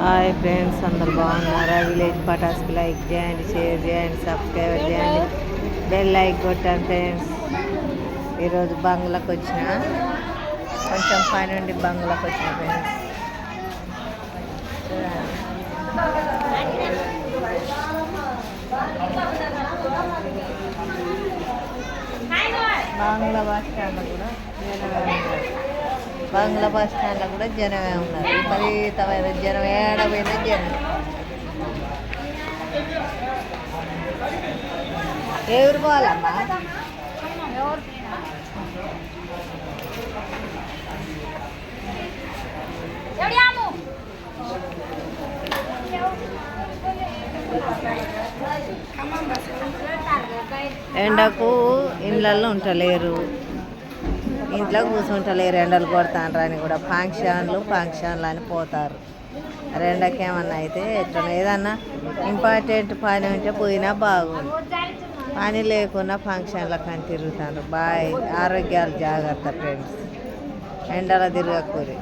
Hi friends, అందరు బాగున్నారా? Village పటాస్కి like చేయండి, షేర్ చేయండి, సబ్స్క్రైబ్ చేయండి, బెల్ లైక్ కొట్టండి ఫ్రెండ్స్. ఈరోజు బంగ్లాకి వచ్చిన, కొంచెం పని ఉండి బంగ్లాకి వచ్చిన ఫ్రెండ్స్. బంగ్లా బస్ స్టాండ్లో కూడా బంగ్లా బస్ స్టాండ్లో కూడా జనమే ఉన్నారు. విపరీతమైన జనం, ఏడవైన జనం. ఎవరు పోవాలమ్మా? ఎండకు ఇళ్ళల్లో ఉంటలేరు, ఇంట్లో కూర్చుంటలేరు, ఎండలు కొడతాండ్రు అని కూడా ఫంక్షన్లు అని పోతారు. రెండకేమన్నా అయితే ఎట్లా ఏదన్నా ఇంపార్టెంట్ పని ఉంటే పోయినా బాగుంది. పని లేకున్నా ఫంక్షన్లకు అని తిరుగుతారు. బాయ్, ఆరోగ్యాలు జాగ్రత్త ఫ్రెండ్స్. ఎండలో తిరగకూరి.